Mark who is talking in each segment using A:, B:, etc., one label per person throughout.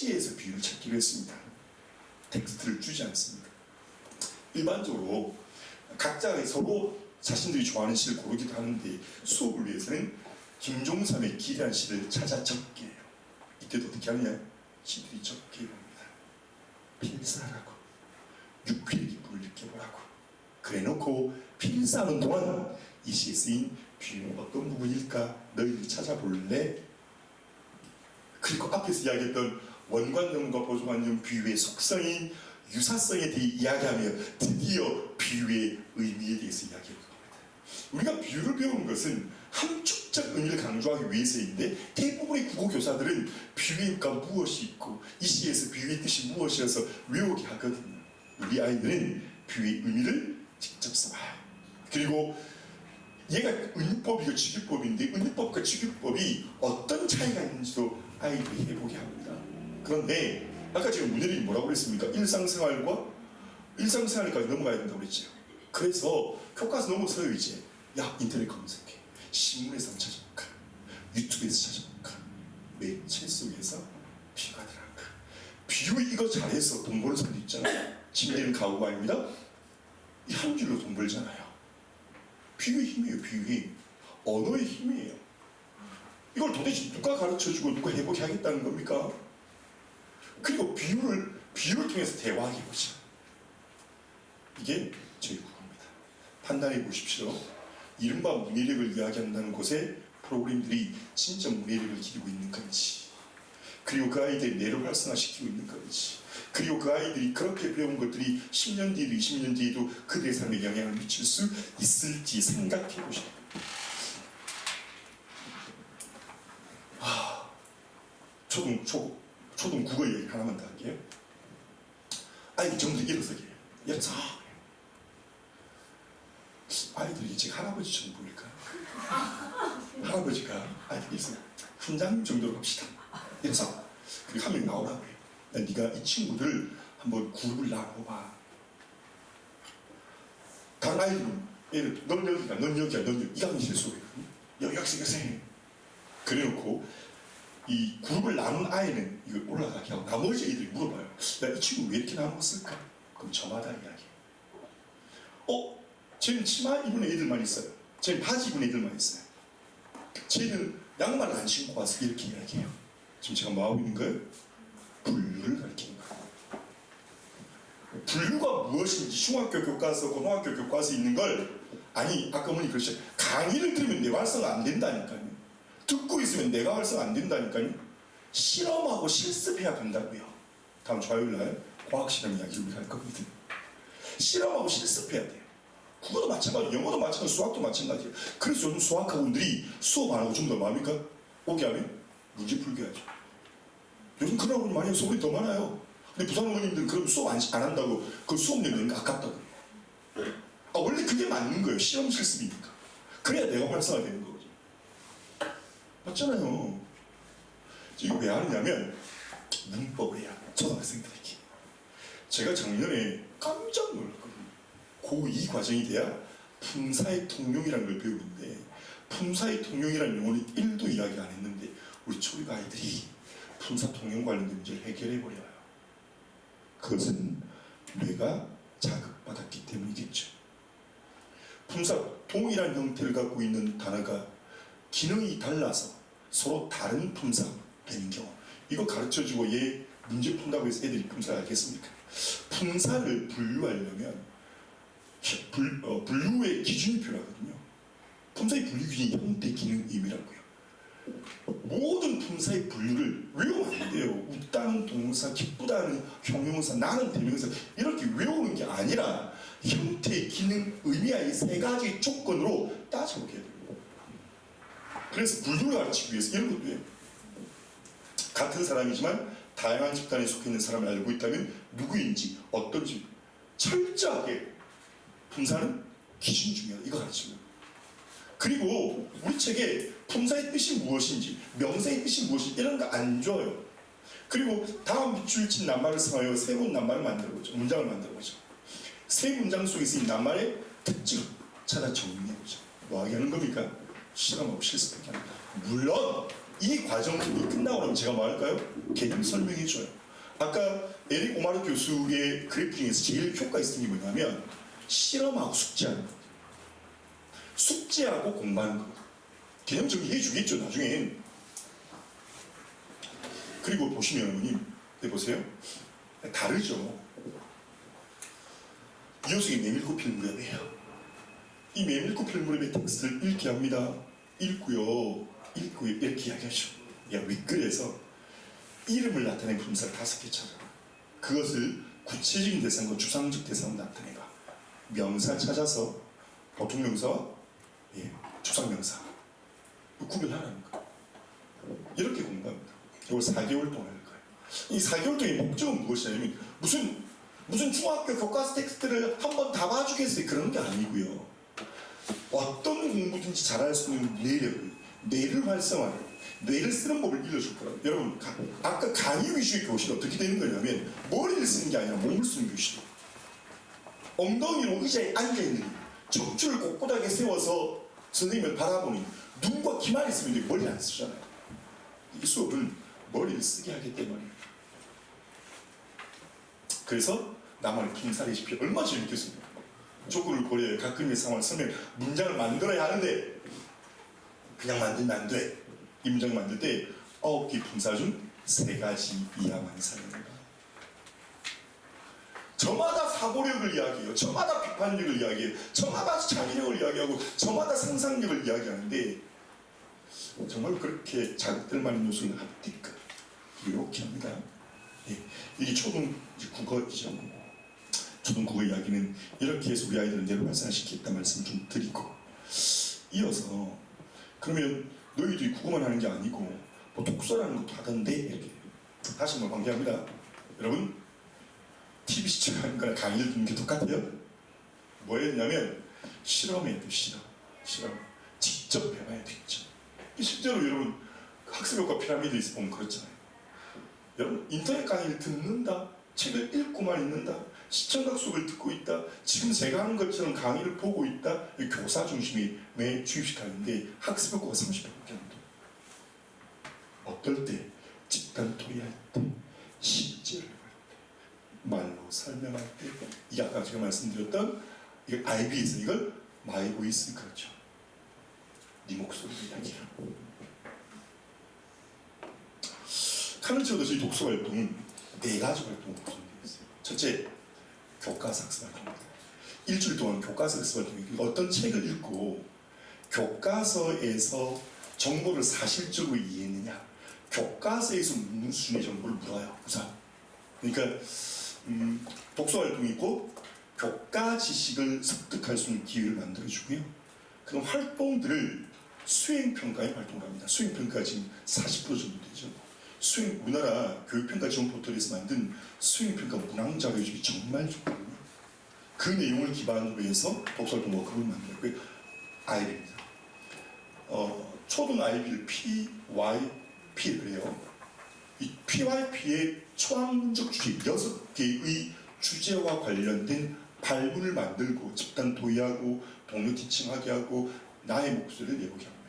A: 시에서 비유를 찾기로 했습니다. 텍스트를 주지 않습니다. 일반적으로 각자 서로 자신들이 좋아하는 시를 고르기도 하는데 수업을 위해서는 김종삼의 길이라는 시를 찾아 적게 해요. 이때도 어떻게 하느냐? 시들이 적게 합니다. 필사라고 육필 기쁨을 느껴보라고 그래놓고 필사하는 동안 이 시에 쓰인 비유는 어떤 부분일까 너희들 찾아볼래? 그리고 앞에서 이야기했던 원관념과 보조관념 비유의 속성인 유사성에 대해 이야기하며 드디어 비유의 의미에 대해서 이야기해보고 합니다. 우리가 비유를 배우는 것은 함축적 의미를 강조하기 위해서인데 대부분의 국어교사들은 비유가 무엇이 있고 이 시에서 비유의 뜻이 무엇이어서 외우게 하거든요. 우리 아이들은 비유의 의미를 직접 써봐요. 그리고 얘가 은유법이고 직유법인데 은유법과 직유법이 어떤 차이가 있는지도 아이들이 해보게 합니다. 그런데 아까 제가 문혜린이 뭐라고 그랬습니까? 일상생활까지 넘어가야 된다고 그랬죠. 그래서 교과서 넘어서요 이제 야 인터넷 검색해 신문에서 한번 찾아볼까 유튜브에서 찾아볼까 매체 속에서 비유가 들어갈까 비유 이거 잘해서 돈 버는 사람도 있잖아요. 침대는 가구가 아닙니다. 이 한 줄로 돈 벌잖아요. 비유의 힘이에요. 비유의 힘. 언어의 힘이에요. 이걸 도대체 누가 가르쳐주고 누가 해보게 하겠다는 겁니까? 그리고 비유를 통해서 대화하게 보자. 이게 저희 국어입니다. 판단해 보십시오. 이른바 문해력을 이야기한다는 곳에 프로그램들이 진짜 문해력을 기르고 있는 건지, 그리고 그 아이들이 뇌를 활성화시키고 있는 건지, 그리고 그 아이들이 그렇게 배운 것들이 10년 뒤에도 20년 뒤에도 그들의 삶에 영향을 미칠 수 있을지 생각해 보시오. 초등 국어 얘기 하나만 더 할게요. 아이들 전부 일어서게 해요. 일어서. 아이들이 지금 할아버지처럼 보일까요? 할아버지가 아이들 일어서. 훈장 정도로 갑시다. 일어서. 그리고 한 명 나오라고 해요. 네가 이 친구들 한번 그룹을 나눠봐. 다른 아이들은 얘를 넌 여기가 넌 여기야 넌 여기 이 학년 실수거든요. 여기 학생 그래놓고 이 그룹을 나눈 아이는 이걸 올라가게 하고 나머지 애들이 물어봐요. 나 이 친구 왜 이렇게 나눴을까? 그럼 저마다 이야기해요. 쟤는 치마 입은 애들만 있어요. 쟤는 바지 입은 애들만 있어요. 쟤는 양말 안 신고 와서 이렇게 이야기해요. 지금 제가 뭐 하고 있는 거예요? 분류를 가르치는 거예요. 분류가 무엇인지 중학교 교과서, 고등학교 교과서 있는 걸 아니 아까 어머니 그러셨죠. 강의를 들으면 내 활성화 안 된다니까요. 듣고 있으면 내가 활성화 안 된다니까요. 실험하고 실습해야 된다고요. 다음 주 화요일날 과학실험 이야기 우리 할 거거든요. 실험하고 실습해야 돼요. 국어도 마찬가지예요. 영어도 마찬가지예요. 수학도 마찬가지예요. 그래서 요즘 수학학원들이 수업 안 하고 좀 더 뭡니까? 오게 하면 문제 풀게 하죠. 요즘 그런 학원이 많이 해서 우리 더 많아요. 근데 부산 어머님들은 그럼 수업 안 한다고 그 수업료 내는 게 아깝다고. 원래 그게 맞는 거예요. 실험 실습이니까. 그래야 내가 활성화되는 거거든요. 맞잖아요. 이거 왜 하느냐면 문법을 해야 초등학생들에게. 제가 작년에 깜짝 놀랐거든요. 고2 과정이 돼야 품사의 통용이라는 걸 배우는데 품사의 통용이라는 용어는 1도 이야기 안 했는데 우리 초등 아이들이 품사 통용 관련된 문제를 해결해버려요. 그것은 뇌가 자극받았기 때문이겠죠. 품사, 동일한 형태를 갖고 있는 단어가 기능이 달라서 서로 다른 품사가 되는 경우, 이거 가르쳐주고 얘 문제 푼다고 해서 애들이 품사를 알겠습니까? 품사를 분류하려면 분류의 기준이 필요하거든요. 품사의 분류 기준이 형태, 기능, 의미라고요. 모든 품사의 분류를 외우면 안 돼요. 웃다는 동사, 기쁘다는 형용사, 나는 대명사 이렇게 외우는 게 아니라 형태, 기능, 의미와 이 세 가지 조건으로 따져보게 돼요. 그래서 분류를 가르치기 위해서 이런 것도 해요. 같은 사람이지만 다양한 집단에 속해 있는 사람을 알고 있다면 누구인지 어떤지 철저하게 품사는 기준 중요하다. 이거 가르치는 거예요. 그리고 우리 책에 품사의 뜻이 무엇인지 명사의 뜻이 무엇인지 이런 거 안 줘요. 그리고 다음 밑줄 친 낱말을 사용하여 새로운 낱말을 만들어보죠. 문장을 만들어보죠. 새 문장 속에서 이 낱말의 특징을 찾아 정리해보죠. 뭐 하게 하는 겁니까? 실험하고 실습하게 합니다. 물론 이 과정이 끝나고 나면 제가 뭐 할까요? 개념 설명해줘요. 아까 에릭 오마르 교수의 그래프 중에서 제일 효과 있었던 게 뭐냐면 실험하고 숙제하는 거. 숙제하고 공부하는 거. 개념 정리해 주겠죠, 나중엔. 그리고 보시면 어머님, 보세요. 다르죠. 이호석의 메밀꽃필 무렵이에요. 이 메밀꽃필 무렵의 텍스트를 읽게 합니다. 읽고요. 이렇게 이야기하죠. 야, 윗글에서 이름을 나타낸 품사를 5개 찾아라. 그것을 구체적인 대상과 추상적 대상으로 나타내가. 명사 찾아서 보통 명사와 추상명사 구별하라는 거. 이렇게 공부합니다. 이걸 4개월 동안 할 거예요. 이 4개월 동안의 목적은 무엇이냐면 무슨 중학교 교과서 텍스트를 한 번 다 봐주겠어요. 그런 게 아니고요. 어떤 공부든지 잘할 수 있는 뇌를 활성화하고 뇌를 쓰는 법을 일러줄 거라고. 여러분, 아까 강의 위주의 교실은 어떻게 되는 거냐면 머리를 쓰는 게 아니라 몸을 쓰는 교실이에요. 엉덩이로 의자에 앉아있는 척추를 꼿꼿하게 세워서 선생님을 바라보니 눈과 귀만 있으면 되고 머리를 안 쓰잖아요. 이 수업은 머리를 쓰게 하기 때문이에요. 그래서 나만의 품사 레시피 얼마 재밌겠습니까? 조건을 고려해 가끔의 상황을 설명, 문장을 만들어야 하는데 그냥 만들면 안 돼. 이 문장을 만들 때 9개 품사 중 3가지 이하만 사용해라. 저마다 사고력을 이야기해요. 저마다 비판력을 이야기해요. 저마다 창의력을 이야기하고 저마다 상상력을 이야기하는데 정말 그렇게 자극될 만한 요소를 합니까? 이렇게 합니다. 이게 초등 국어이죠. 초등 국어 이야기는 이렇게 해서 우리 아이들은 뇌를 활성화시키겠다 말씀 좀 드리고, 이어서 그러면 너희들이 국어만 하는 게 아니고 뭐 독서라는 것도 하던데, 이렇게 다시 한번 관계합니다. 여러분, TV 시청하는 거랑 강의를 듣는 게 똑같아요. 뭐였냐면 실험해야 돼. 실험 직접 해봐야 되겠죠. 실제로 여러분 학습효과 피라미드에서 보면 그렇잖아요. 여러분 인터넷 강의를 듣는다, 책을 읽고만 있는다, 시청각 수업을 듣고 있다, 지금 제가 하는 것처럼 강의를 보고 있다, 교사 중심이 매 주입식 강의인데 학습효과가 30%밖에 안 돼. 어떨 때? 집단 토의할 때, 실제로 할 때, 말로 설명할 때, 이게 아까 제가 말씀드렸던 이게 IB에서 이걸 마이 보이스, 그렇죠. 네 목소리로 이야기해라. 카는 치어도 이 독서 활동은 4가지 활동으로 구성되어 있어요. 첫째, 교과서 학습 활동입니다. 일주일 동안 교과서 학습 활동입니다. 어떤 책을 읽고 교과서에서 정보를 사실적으로 이해했느냐, 교과서에서 묻는 수준의 정보를 물어요. 우선. 그러니까 독서 활동이 있고 교과 지식을 습득할 수 있는 기회를 만들어주고요. 그런 활동들을 수행평가에 활동을 합니다. 수행평가 지금 40% 정도 되죠. 우리나라 교육평가 지원 포털에서 만든 수행평가 문항 자료집이 정말 좋거든요. 그 내용을 기반으로 해서 독서활동 워크북을 만들고요. 아이비입니다. 초등 아이비를 PYP를 그래요. 이 PYP의 초학문적 주제 6개의 주제와 관련된 발문을 만들고 집단 도의하고 동료 지침하게 하고 나의 목소리를 내보게 합니다.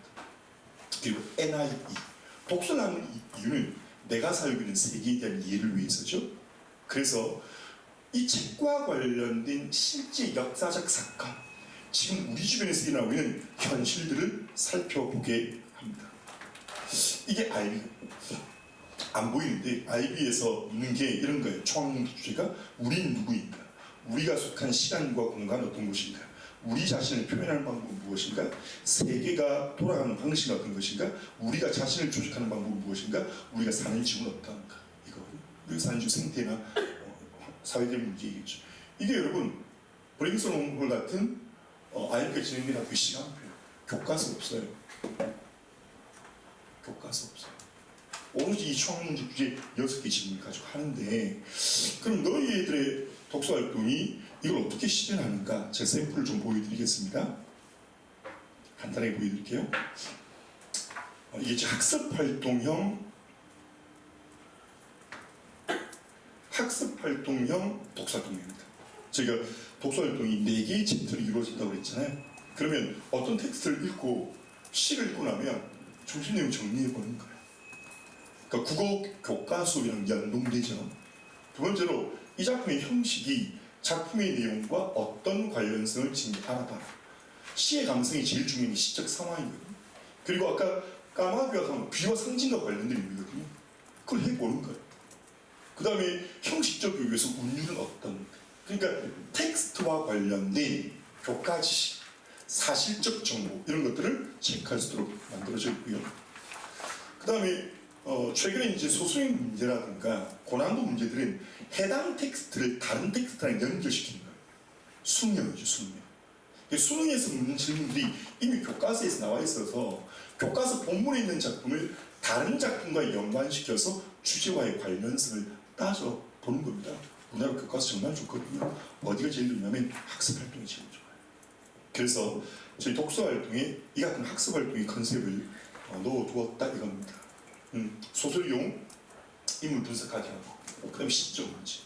A: 그리고 NIE, 독서를 하는 이유는 내가 살고 있는 세계에 대한 이해를 위해서죠. 그래서 이 책과 관련된 실제 역사적 사건, 지금 우리 주변에서 일어나고 있는 현실들을 살펴보게 합니다. 이게 아이비. 안 보이는데 아이비에서 묻는 게 이런 거예요. 초학문적 주제가 우리는 누구인가? 우리가 속한 시간과 공간은 어떤 것인가? 우리 자신을 표현하는 방법은 무엇인가? 세계가 돌아가는 방식은 어떤 것인가? 우리가 자신을 조직하는 방법은 무엇인가? 우리가 사는 지구는 어떠한가? 이거 우리가 사는 지구 생태나 사회적 문제이겠죠. 이게 여러분 브레인스토밍 같은 아이비가 진행된 그 시간표예요. 교과서 없어요. 교과서 없어요. 오로지 이 초학문적 주제 6개 질문을 가지고 하는데, 그럼 너희들의 독서 활동이 이걸 어떻게 실현하는가? 제가 샘플을 좀 보여드리겠습니다. 간단하게 보여드릴게요. 이게 학습 활동형 독서 활동입니다. 저희가 독서 활동이 4개의 챕터로 이루어진다고 그랬잖아요. 그러면 어떤 텍스트를 읽고 시를 읽고 나면 중심 내용 정리해 보는 거예요. 그러니까 국어 교과 수업이랑 연동되죠. 두 번째로 이 작품의 형식이 작품의 내용과 어떤 관련성을 지닌지 알아봐라. 시의 감성이 제일 중요한 게 시적 상황이거든요. 그리고 아까 까마귀와 비와 상징과 관련된 의미거든요. 그걸 해보는 거예요. 그 다음에 형식적 교육에서 운율은 어떤, 그러니까 텍스트와 관련된 교과 지식, 사실적 정보 이런 것들을 체크할 수 있도록 만들어져 있고요. 그 다음에 최근에 이제 소수인 문제라든가 고난도 문제들은 해당 텍스트를 다른 텍스트랑 연결시키는 거예요. 숙명이죠, 숙명. 수능에서 묻는 질문들이 이미 교과서에서 나와 있어서 교과서 본문에 있는 작품을 다른 작품과 연관시켜서 주제와의 관련성을 따져보는 겁니다. 우리나라 교과서 정말 좋거든요. 어디가 제일 좋냐면 학습활동이 제일 좋아요. 그래서 저희 독서활동에 이 같은 학습활동의 컨셉을 넣어두었다 이겁니다. 소설용 인물 분석하기 하고 그 다음에 시점 문제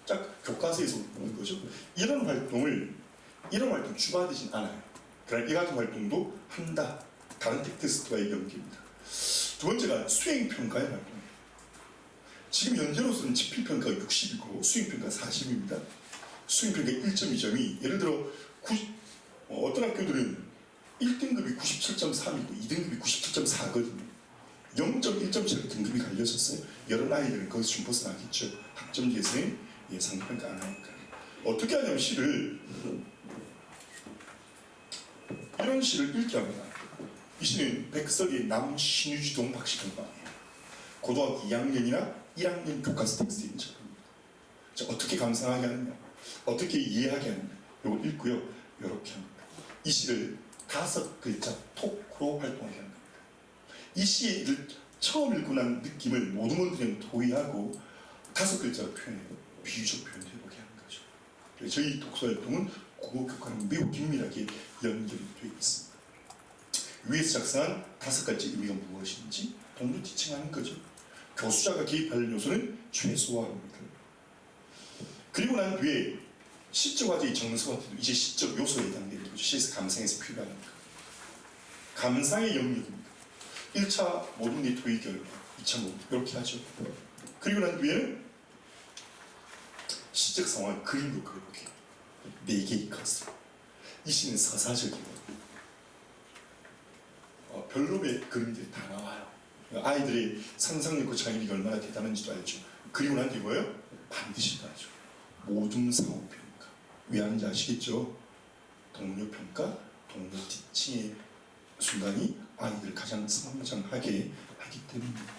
A: 딱 교과서에서 보는 거죠. 이런 활동 추가되진 않아요. 그러나 이 같은 활동도 한다. 다른 텍스트와의 연계입니다. 두 번째가 수행평가의 활동이에요. 지금 현재로서는 지필평가가 60이고 수행평가 40입니다. 수행평가 1.2점이 예를 들어 어떤 학교들은 1등급이 97.3이고 2등급이 97.4거든요. 0.1점짜리 등급이 갈려졌어요. 여러 아이들은 거기서 좀 벗어나겠죠. 학점제에서는 상대평가 안 하니까. 어떻게 하냐면 시를 이런 시를 읽게 합니다. 이 시는 백석의 남신유지 동박씨 동방이에요. 고등학교 2학년이나 1학년 교과서 텍스트인 작품입니다. 자, 어떻게 감상하게 하느냐, 어떻게 이해하게 하느냐, 이걸 읽고요. 이렇게 합니다. 이 시를 5글자 톡으로 활동하게 합니다. 이 시를 처음 읽고 난 느낌을 모든 분들이 토의하고 5글자로 표현해요. 비유적 표현을 해보게 하는 거죠. 저희 독서활동은 국어교과랑 매우 긴밀하게 연결이 되어 있습니다. 위에서 작성한 5가지 의미가 무엇인지 동료 지칭하는 거죠. 교수자가 개입할 요소는 최소화합니다. 그리고 난 뒤에 시적 화제의 정서가 이제 시적 요소에 해당되는 거죠. 시에서 감상에서 필요한 거. 감상의 영역입니다. 1차 모든 게 토의 결과, 2차 모든 이렇게 하죠. 그리고 난 뒤에는 시적 상황 그림도 그려보게. 4개의 컷으로. 이 시는 서사적이고 별로의 그림들이 다 나와요. 아이들의 상상력과 창의력이 얼마나 대단한지도 알죠. 그리고 난 뒤에 뭐예요? 반드시 나죠. 모든 상호평가. 왜 하는지 아시겠죠? 동료평가, 동료 지칭의 순간이 아이들 가장 성장하게 하기 때문입니다.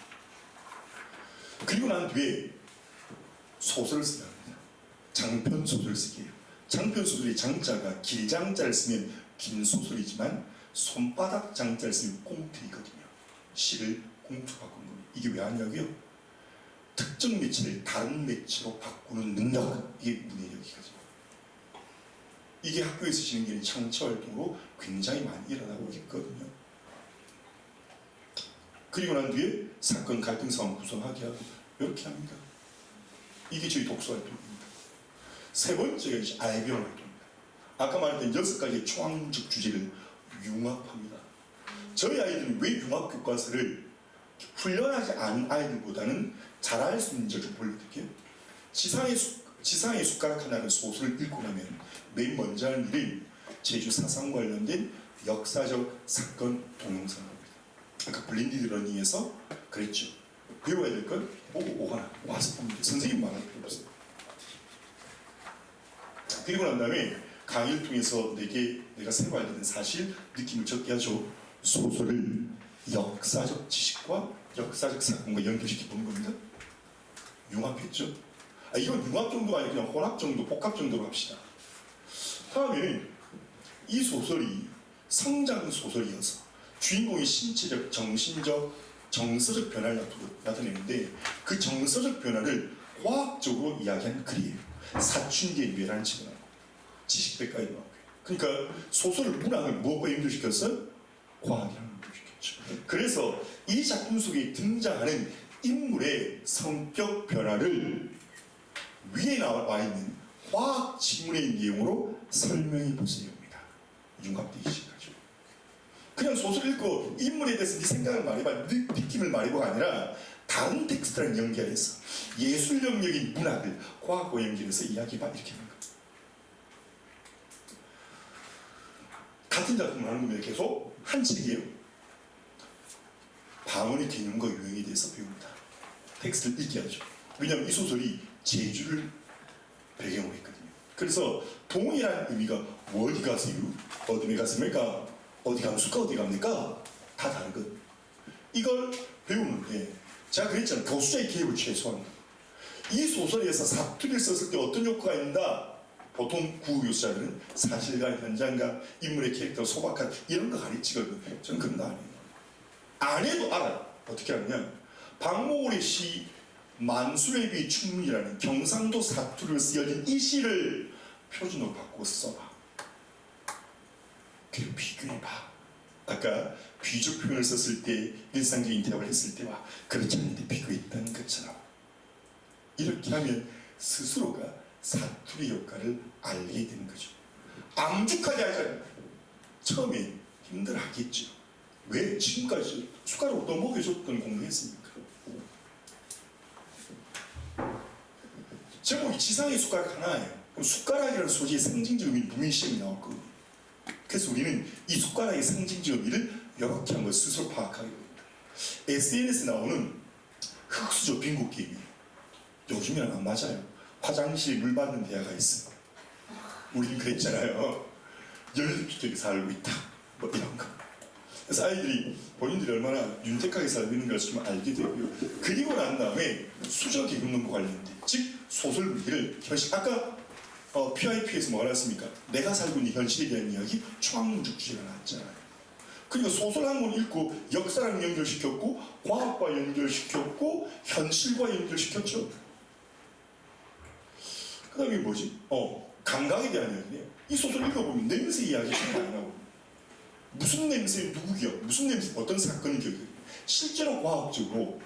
A: 그리고 난 뒤에 소설을 쓰게 합니다. 장편 소설 쓰기예요. 장편 소설의 장자가 길장자를 쓰면 긴 소설이지만 손바닥 장자를 쓰면 꽁트이거든요. 시를 꽁트로 바꾸는 겁니다. 이게 왜 하냐고요? 특정 매체를 다른 매체로 바꾸는 능력, 이게 문해력이거든요. 이게 학교에서 진행되는 창조활동으로 굉장히 많이 일어나고 있거든요. 그리고 난 뒤에 사건 갈등 상황 구성하게 하고 이렇게 합니다. 이게 저희 독서활동입니다. 세 번째가 이제 알비언 활동입니다. 아까 말했던 6가지의 총학적 주제를 융합합니다. 저희 아이들은 왜 융합 교과서를 훈련하지 않은 아이들보다는 잘할 수 있는지 좀 보여드릴게요. 지상의 숟가락 하나를 소설을 읽고 나면 맨 먼저 하는 일은 제주 사상 관련된 역사적 사건 동영상입니다. 아까 블렌디드 러닝에서 그랬죠. 배워야 될 걸 보고 오거나 와서 봅니다. 선생님 말할 필요 없어요. 그리고 난 다음에 강의를 통해서 내가 새로 알게 된 사실, 느낌을 적게 하죠. 소설을 역사적 지식과 역사적 사건과 연결시켜 보는 겁니다. 융합했죠. 이건 융합 정도가 아니라 그냥 혼합 정도, 복합 정도로 합시다. 다음에 이 소설이 성장 소설이어서 주인공이 신체적, 정신적, 정서적 변화를 나타내는데 그 정서적 변화를 과학적으로 이야기한 글이에요. 사춘기의 뇌라는 책을 나오고 지식백과에 나오고. 그러니까 소설을 문학을 무엇과 연결시켰어요? 과학이랑 연결시켰죠. 그래서 이 작품 속에 등장하는 인물의 성격 변화를 위에 나와 있는 과학 지문의 내용으로 설명해 보세요입니다. 융합되기 시작하죠. 그냥 소설 읽고 인물에 대해서 네 생각을 말해봐, 느낌을 말해봐가 아니라 다른 텍스트랑 연결해서 예술 영역인 문학을 과학과 연결해서 이야기가 이렇게 하는 거예요. 같은 작품을 하는 겁니다. 계속 한 책이에요. 방언의 개념과 유형에 대해서 배웁니다. 텍스트를 읽게 하죠. 왜냐하면 이 소설이 제주를 배경으로 했거든요. 그래서 동이라는 의미가 어디 가세요? 어디 갔습니까? 어디 갑니까? 어디 갑니까? 다 다른 것. 이걸 배우는데 제가 그랬잖아요. 교수자의 개입을 최소화한다. 이 소설에서 사투리를 썼을 때 어떤 효과가 있는다? 보통 구교수자들은 사실과 현장과 인물의 캐릭터 소박한 이런 거 가르치거든요. 저는 그런 거 안 해요. 안 해도 알아요. 어떻게 하느냐? 박모울의 시 만수의 충문이라는 경상도 사투리를 쓰여진 이 시를 표준으로 바꿔서 써봐. 그리고 비교해봐. 아까 비적 표현을 썼을 때 일상적인 대화를 했을 때와 그렇지 않은데 비교했다는 것처럼 이렇게 하면 스스로가 사투리 효과를 알게 되는 거죠. 암묵하게 하잖아요. 처음에 힘들어하겠죠. 왜? 지금까지 숟가락 떠먹여줬던 공부했으니까. 제목이 지상의 숟가락 하나예요. 그럼 숟가락이라는 소재의 상징적 의미는 분명히 시험이 나올 거거든요. 그래서 우리는 이 숟가락의 상징적 의미를 이렇게 한 걸 스스로 파악하게 됩니다. SNS에 나오는 흑수저 빙고 게임이에요. 요즘이랑 안 맞아요. 화장실에 물 받는 대화가 있어. 우리는 그랬잖아요. 연립주택에 살고 있다. 뭐 이런 거. 그래서 아이들이 본인들이 얼마나 윤택하게 살고 있는 걸 좀 알게 되고요. 그리고 난 다음에 수저 개념과 관련된 즉 소설 문기를 현실 아까 PIP에서 뭐가 나왔습니까? 내가 살고 있는 현실에 대한 이야기 초학문적 주제가 나왔잖아요. 그러니까 소설 한 권 읽고 역사랑 연결시켰고 과학과 연결시켰고 현실과 연결시켰죠. 그 다음에 뭐지? 감각에 대한 이야기네요. 이 소설 읽어보면 냄새 이야기가 많이 나오고 무슨 냄새 누구 기억, 무슨 냄새 어떤 사건이 기억해요. 실제로 과학적으로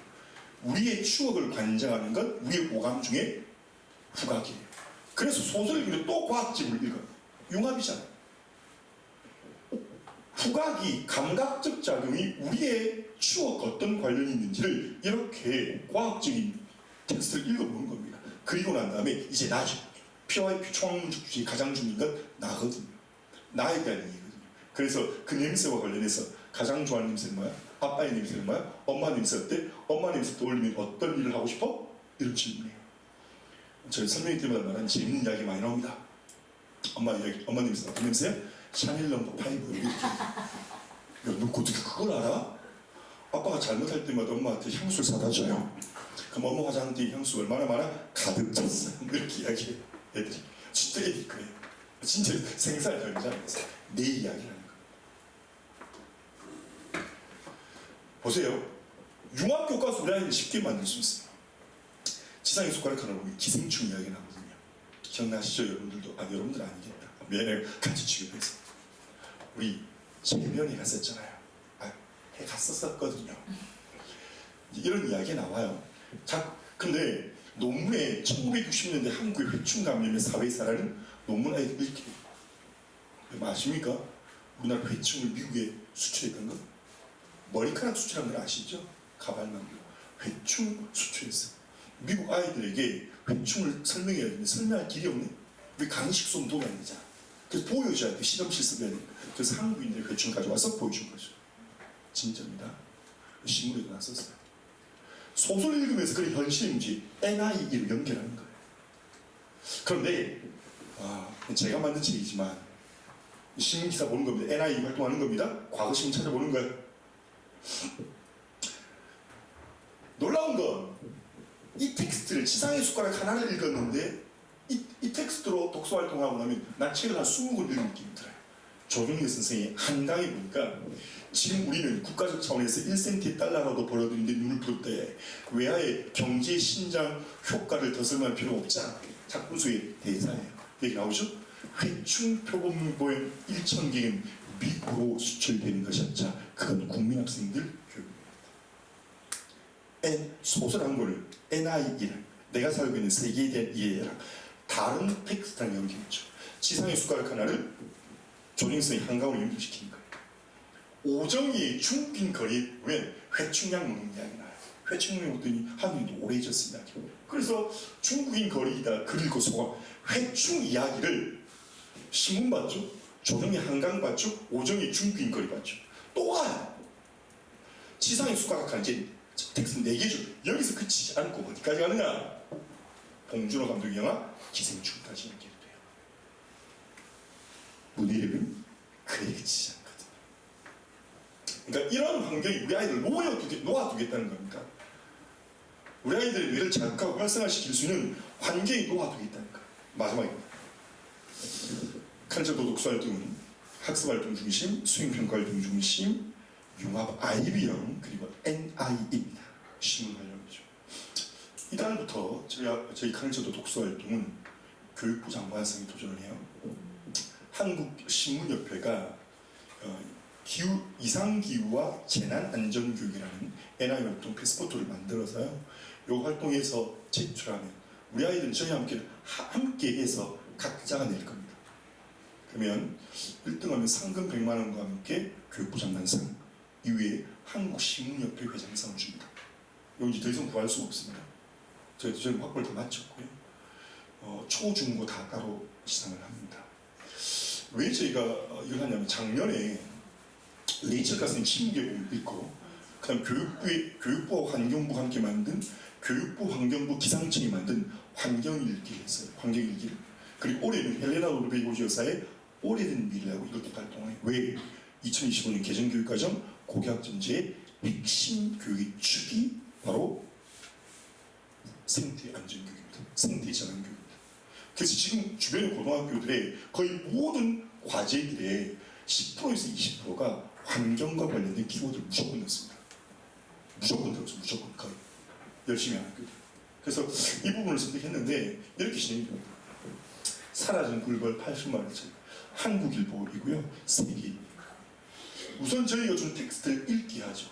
A: 우리의 추억을 관장하는 건 우리의 오감 중에 후각이에요. 그래서 소설을 읽으면 또 과학집을 읽어요. 융합이잖아요. 후각이 감각적 작용이 우리의 추억 어떤 관련이 있는지를 이렇게 과학적인 텍스트를 읽어보는 겁니다. 그리고 난 다음에 이제 나죠. PYP 총문적 주제의 가장 중요한 건 나거든요. 나에 대한 얘기거든요. 그래서 그 냄새와 관련해서 가장 좋아하는 냄새는 뭐야? 아빠의 냄새는 뭐야? 엄마 냄새 어때? 엄마 냄새 떠올리면 어떤 일을 하고 싶어? 이런 질문이에요. 저희 설명회 때마다 말하는 재밌는 이야기 많이 나옵니다. 엄마 이야기, 엄마 냄새 어떤 냄새야? 샤넬 넘버 5 이렇게. 야, 너 어떻게 그걸 알아? 아빠가 잘못할 때마다 엄마한테 향수를 사다 줘요. 그럼 엄마 화장대 향수 얼마나 많아? 가득 찼어. 이렇게 이야기해요. 애들이. 진짜 애들 그래요. 진짜 생살 현장에서 내 이야기라는 거예요. 보세요. 융합 교과서 우리 아이는 쉽게 만들 수 있어요. 지상의 숟가락 하나 보면 기생충 이야기 나거든요. 기억나시죠? 여러분들도? 여러분들 아니겠다. 미안해요. 같이 취급해서. 우리 재면에 갔었잖아요. 해 갔었거든요. 이런 이야기가 나와요. 자, 근데 논문에 1960년대 한국의 회충 감염의 사회사라는 논문 아이들 읽기. 아십니까? 우리나라 회충을 미국에 수출했던 거? 머리카락 수출한 건 아시죠? 가발만. 회충 수출했어요. 미국 아이들에게 회충을 설명해야 되는데 설명할 길이 없네. 왜 간식 쏘면 도움이 안 되잖아. 그래서 보여줘야 돼. 실험 실습해야 돼. 그래서 한국인들이 회충 가져와서 보여준 거죠. 진짜입니다. 신문에도 났었어요. 소설 읽으면서 그런 현실 문제 NIE로 연결하는 거예요. 그런데 제가 만든 책이지만 신문 기사 보는 겁니다. NIE 활동하는 겁니다. 과거 신문 찾아보는 거예요. 놀라운 건 이 텍스트를 지상의 숟가락 하나를 읽었는데 이 텍스트로 독서 활동하고 나면 난 책을 한 20권 읽은 느낌이 들어요. 조경래 선생이 한강에 보니까 지금 우리는 국가적 차원에서 1센티 달러라도 벌어들이는데 눈을 풀 때 외화의 경제 신장 효과를 더 설명할 필요 없잖아. 작품 속의 대사예요. 여기 나오죠? 회충 표본모의 1,000개는 미국으로 수출되는 것이었자 그건 국민학생들 교육입니다. 소설 한 권을 NIE랑 내가 살고 있는 세계에 대한 이해랑 다른 텍스트랑 연결했죠. 지상의 숟가락 하나를 조정성이 한강으로 연결시킨 거예요. 오정이의 중빈 거리에 보면 회충약 먹는 이야기 나요. 회충문에 오더니 한국인도 오래 잊었습니다. 그래서 중국인 거리다 글을 고소가 회충 이야기를 신문 봤죠? 조정의 한강 봤죠? 오정의 중국인 거리 봤죠? 또 가요. 지상의 수가각한 이제 텍스트 4개죠. 여기서 그치지 않고 어디까지 가느냐? 봉준호 감독의 영화 기생충까지 연결돼요. 문희력은 그에 그치지 않거든요. 그러니까 이런 환경이 우리 아이들을 놓아두겠다는 겁니다. 우리 아이들의 뇌를 자극하고 활성화시킬 수 있는 환경이 놓아두겠다는 거예요. 마지막입니다. 칸제도 독서활동은 학습활동 중심, 수행평가활동 중심, 융합 IB형 그리고 NI입니다. 신문 활용이죠. 이달부터 저희 칸제도 독서활동은 교육부 장관상에 도전을 해요. 한국신문협회가 이상기후와 재난안전교육이라는 NI 활동 패스포트를 만들어서요. 이 활동에서 제출하면 우리 아이들은 저희와 함께해서 각자가 낼 겁니다. 그러면 1등하면 상금 100만 원과 함께 교육부 장관상, 이후에 한국신문협회 회장상을 줍니다. 이거 이제 더 이상 구할 수가 없습니다. 저희는 확보를 다 마쳤고요. 초, 중, 고 다 따로 시상을 합니다. 왜 저희가 이걸 하냐면 작년에 레이첼 가스님 신문개봉을 읽고 그다음 교육부와 환경부가 함께 만든 교육부 환경부 기상청이 만든 환경일기를 했어요. 환경일기를. 그리고 올해는 헬레나 노르베이고지 여사의 오래된 미래라고 이것도 발동해요. 왜? 2025년 개정교육과정 고교학점제의 핵심 교육의 축이 바로 생태 안전교육입니다. 생태 재난교육입니다. 그래서 지금 주변의 고등학교들의 거의 모든 과제들의 10%에서 20%가 환경과 관련된 키워드를 무조건 넣습니다. 무조건 들었어요. 무조건 거의 열심히 하는 학교들. 그래서 이 부분을 선택했는데 이렇게 진행됩니다. 사라진 꿀벌 80마리짜리 한국일보이고요. 세계입니다. 우선 저희가 준 텍스트를 읽게 하죠.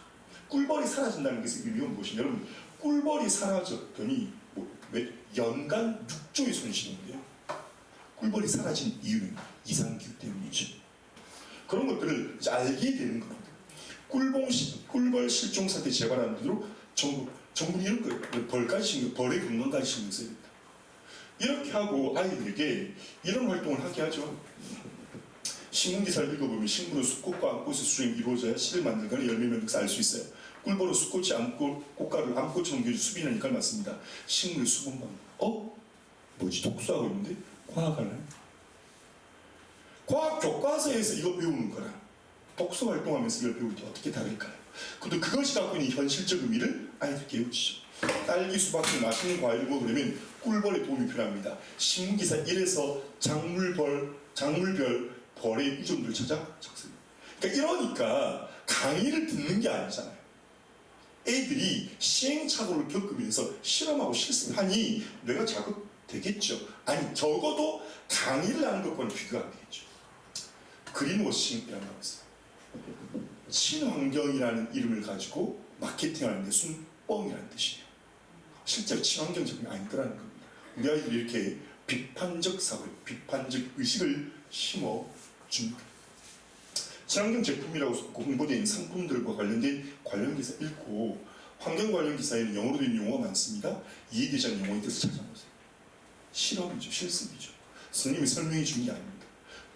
A: 꿀벌이 사라진다는 것의 의미가 무엇이냐? 여러분, 꿀벌이 사라졌더니 연간 6조의 손실인데요. 꿀벌이 사라진 이유는 이상기후 때문이죠. 그런 것들을 이제 알게 되는 겁니다. 꿀벌 실종 사태 재발하는 대로 정부는 이런 거예요. 벌의 건강까지 신경 써야 됩니다. 이렇게 하고 아이들에게 이런 활동을 하게 하죠. 신문기사를 읽어보면 신문은 수꽃과 암꽃의 수정이 이루어져야 씨를 만들거나 열매 맺는 것을 알 수 있어요. 꿀벌은 수꽃이 꽃가루를 암꽃처럼 겨주 수비는 역할을 맡습니다. 식물의 수분방. 뭐지? 독서하고 있는데? 과학하나요? 과학 교과서에서 이거 배우는 거랑 독서 활동하면서 이걸 배울 때 어떻게 다를까요? 근데 그것이 갖고 있는 현실적 의미를 아이들께 외우치죠. 딸기, 수박 등 맛있는 과일을 먹으려면 꿀벌의 도움이 필요합니다. 신문기사 1에서 작물별 벌의 유전들을 찾아 적습니다. 이러니까 강의를 듣는 게 아니잖아요. 애들이 시행착오를 겪으면서 실험하고 실습하니 뇌가 자극되겠죠. 아니 적어도 강의를 하는 것과는 비교가 안 되겠죠. 그린워싱이라는 거 있어요. 친환경이라는 이름을 가지고 마케팅하는 게 순뻥이라는 뜻이에요. 실제로 친환경 제품이 아니더라는 겁니다. 우리 아이들이 이렇게 비판적 사고, 비판적 의식을 심어줍니다. 친환경 제품이라고 홍보되어 있는 상품들과 관련된 관련 기사 읽고 환경 관련 기사에는 영어로 된 용어가 많습니다. 이해되지 않는 용어에 대해서 찾아보세요. 실험이죠. 실습이죠. 선생님이 설명해 준 게 아닙니다.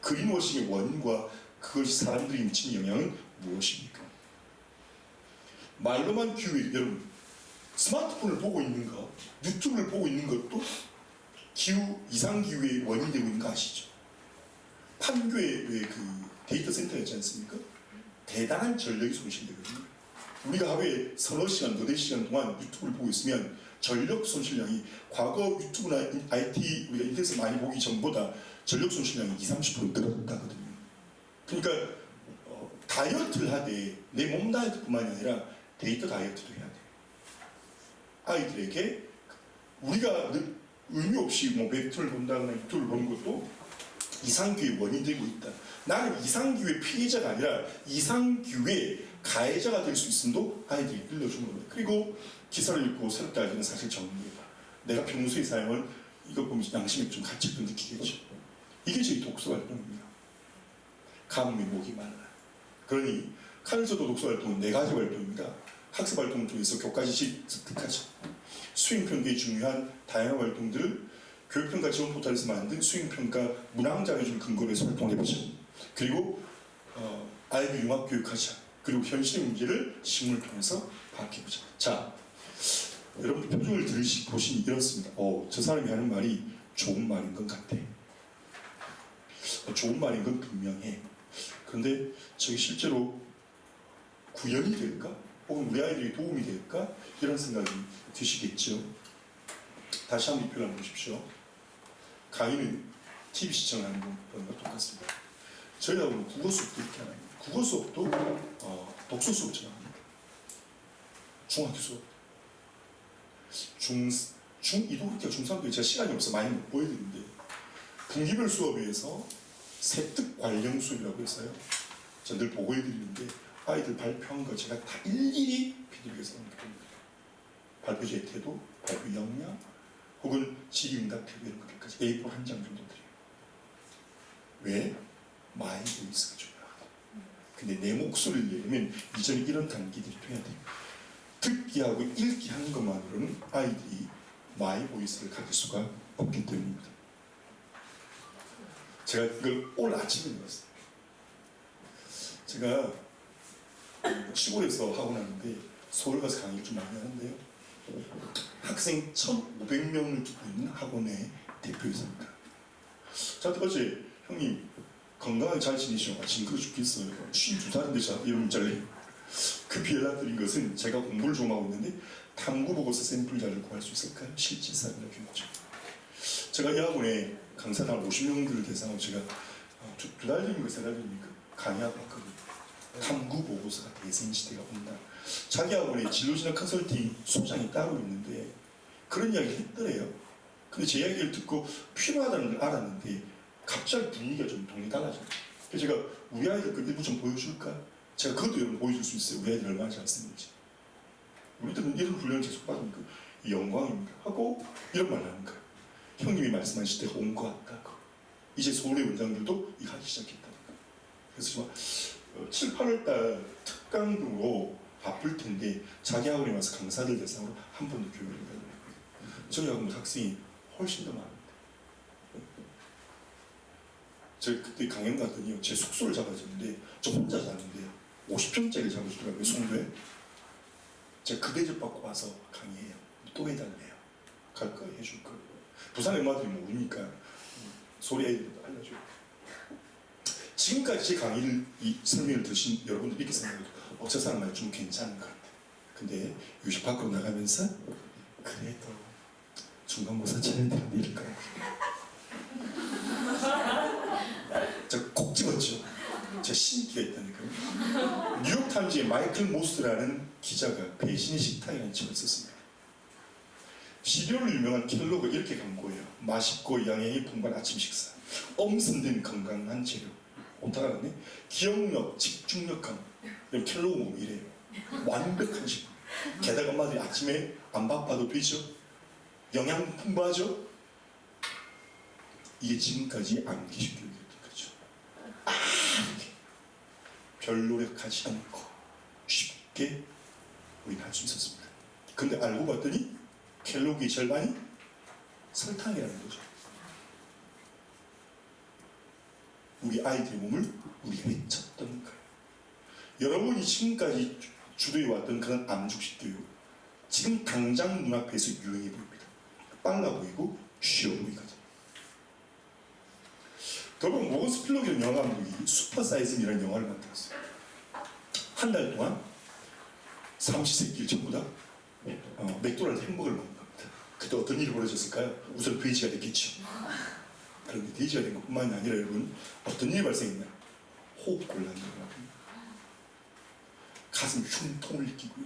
A: 그린워싱의 원인과 그것이 사람들이 미치는 영향은 무엇입니까? 말로만 기후에 여러분 스마트폰을 보고 있는 것, 유튜브를 보고 있는 것도 이상기후의 원인이 되고 있는 거 아시죠? 판교에 왜 그 데이터 센터 있지 않습니까? 대단한 전력이 손실되거든요. 우리가 하루에 서너 시간, 너댓 시간 동안 유튜브를 보고 있으면 전력 손실량이 과거 유튜브나 IT, 우리가 인터넷에서 많이 보기 전보다 전력 손실량이 20-30% 늘었다거든요. 그러니까 다이어트를 하되 내 몸 다이어트뿐만이 아니라 데이터 다이어트도 해야 돼요. 아이들에게 우리가 의미 없이 뭐 웹툰을 본다거나 유튜브를 보는 것도 이상기후의 원인이 되고 있다. 나는 이상기후의 피해자가 아니라 이상기후의 가해자가 될 수 있음도 아이들이 늘려주는 겁니다. 그리고 기사를 읽고 새롭게 알기는 사실 정리해봐. 내가 평소에 사용을 이거 보면 양심에 좀 가책도 느끼겠죠. 이게 저희 독서 활동입니다. 가뭄에 목이 말라. 그러니 카늘저도 독서 활동은 4가지 활동입니다. 학습 활동을 통해서 교과지식 습득하죠. 수행평가에 중요한 다양한 활동들을 교육평가 지원 포털에서 만든 수행평가 문항 자료를 근거로 해서 활동해보죠. 그리고 아이들 융합교육하자. 그리고 현실의 문제를 실물을 통해서 파악해보자. 자, 여러분 표정을 보시니 이렇습니다. 저 사람이 하는 말이 좋은 말인 것 같아. 좋은 말인 건 분명해. 그런데 저게 실제로 구현이 될까? 혹은 우리 아이들이 도움이 될까? 이런 생각이 드시겠죠. 다시 한번 이 표를 한번 보십시오. 강의는 TV 시청하는 것과 똑같습니다. 저희하고는 국어 수업도 이렇게 하나요. 국어 수업도 독서 수업처럼 합니다. 중학교 수업. 중2도 그렇게 중3도 제가 시간이 없어 많이 못 보여드리는데 분기별 수업에서 세특 관련 수업이라고 했어요. 제가 늘 보고해드리는데 아이들 발표한 거 제가 다 일일이 피드백해서 봅니다. 발표제 태도, 발표 역량, 혹은 질의응답 태도 이런 것들까지 A4 한 장 정도 드려요. 왜? 마이 보이스가 중요하고. 근데 내 목소리를 내려면 이전에 이런 단계들이 돼야 돼요. 듣기하고 읽기 하는 것만으로는 아이들이 마이 보이스를 가질 수가 없기 때문입니다. 제가 이걸 오늘 아침에 배웠어요. 제가 시골에서 하고 나는데 서울 가서 강의를 좀 많이 하는데요. 학생 1,500명을 두고 있는 학원의 대표이사입니다. 저한테 어제 형님 건강하게 잘 지내시오. 징그러 죽겠어요. 52살인데 이런 문자를 급히 연락드린 것은 제가 공부를 좀 하고 있는데 탐구보고서 샘플 자료를 구할 수 있을까요? 실질사이라고 했죠. 제가 이 학원에 강사를 한 50명들을 대상으로 제가 두 달 전인가 세 달 전인가 강의하고 왔거든요. 탐구보고서가 대세시대가 온다. 자기 학원에 진로진학 컨설팅 소장이 따로 있는데 그런 이야기를 했더래요. 근데 제 이야기를 듣고 필요하다는 걸 알았는데 갑자기 분위기가 좀 동이 달라져요. 그래서 제가 우리 아이들 그 일부 좀 보여줄까? 제가 그것도 여러분 보여줄 수 있어요. 우리 아이들 얼마나 잘 쓰는지. 우리들은 이런 훈련을 계속 받으면 영광입니다. 하고 이런 말을 하는 거예요. 형님이 말씀하실 때가 온 것 같다. 이제 서울의 원장들도 이거 하기 시작했다. 그래서 정말 7, 8월달 특강으로 바쁠 텐데 자기 학원에 와서 강사들 대상으로 한 번 더 교육을 해달라고. 저희 학원 학생이 훨씬 더 많은데. 제가 그때 강연 갔더니 제 숙소를 잡아줬는데 저 혼자 자는데 50평짜리 잡아주더라고요. 송도에. 제가 그 대접 받고 와서 강의해요. 또 해달래요. 갈 거예요. 해줄 거예요. 부산 엄마들이 모르니까 소리 애들도 알려줘요. 지금까지 제 강의를 이 설명을 들으신 여러분들 이렇게 생각해요. 저 사람 말 좀 괜찮은 것 같아. 근데 요식 밖으로 나가면서 그래도 중간고사 쳐야 되는데 이럴 거야. 제가 콕 집었죠. 제가 신기가 있다니까요. 뉴욕타임즈의 마이클 모스라는 기자가 배신의 식탁이라는 책을 썼습니다. 시리얼로 유명한 켈로그 이렇게 광고해요. 맛있고 영양이 풍부한 아침 식사, 엄선된 건강한 재료, 온타가 나네. 기억력, 집중력감. 켈로그 몸이 이래요. 완벽한 식품. 게다가 엄마들이 아침에 안 바빠도 되죠. 영양 풍부하죠. 이게 지금까지 암기식 교육이었던 거죠. 별 노력하지 않고 쉽게 우리는 할 수 있었습니다. 근데 알고 봤더니 켈로그의 절반이 설탕이라는 거죠. 우리 아이들의 몸을 우리가 해쳤던 거예요. 여러분이 지금까지 주도해왔던 그런 암죽식 교육, 지금 당장 눈앞에서 유행해 보입니다. 빨라 보이고 쉬워 보이거든요. 더불어 모건 스필록이라는 영화 감독이 슈퍼사이즈미라는 영화를 만들었어요. 한 달 동안 삼시세끼를 전부 다 맥도날드 햄버거를 먹는 겁니다. 그때 어떤 일이 벌어졌을까요? 우선 돼지가 됐겠죠. 그런데 돼지가 된 것뿐만이 아니라 여러분 어떤 일이 발생했나? 호흡곤란이 일어나고 가슴 흉통을 느끼고요.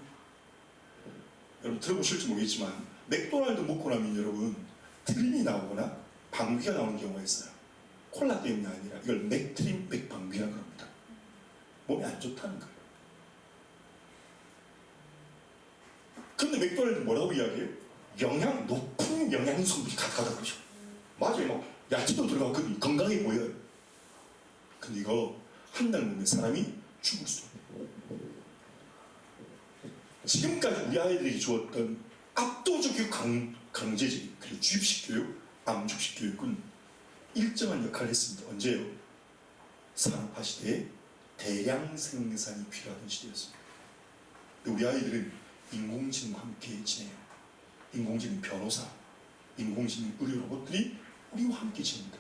A: 여러분 들어보실지 모르겠지만 맥도날드 먹고 나면 여러분 트림이 나오거나 방귀가 나오는 경우가 있어요. 콜라 때문이 아니라 이걸 맥트림 맥방귀라는 겁니다. 몸에 안 좋다는 거예요. 근데 맥도날드 뭐라고 이야기해요? 높은 영양 성분이 가득하다고 하죠. 맞아요. 막 야채도 들어가거든요. 건강해 보여요. 근데 이거 한 달 먹으면 사람이 죽을 수 있어요. 지금까지 우리 아이들에게 주었던 압도적인 강제적인 그리고 주입식 교육, 암죽식 교육은 일정한 역할을 했습니다. 언제요? 산업화 시대에 대량 생산이 필요하던 시대였습니다. 우리 아이들은 인공지능과 함께 지내요. 인공지능 변호사, 인공지능 의료 로봇들이 우리와 함께 지냅니다.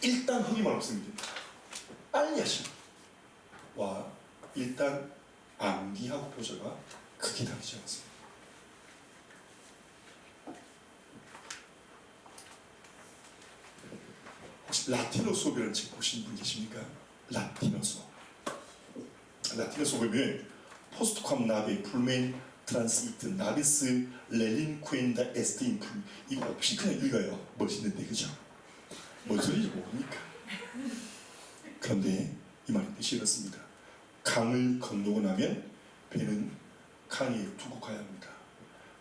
A: 일단 허기만 없으면 됩니다. 빨리 하시면. 와, 일단 암기하고 보조가 크게 다르지 않습니다. 혹시 라틴어 수업이라는 책 보신 분 계십니까? 라틴어 수업. 라틴어 수업이면 포스트캄 나베 풀멘 트란스이트 나비스 렐린 쿠엔다 에스테인 풀 이거 없이 그냥 읽어요. 멋있는데 그죠? 뭔 소리인지 모르니까. 그런데 이 말의 뜻이 이렇습니다. 강을 건너고 나면 배는 강에 두고 가야 합니다.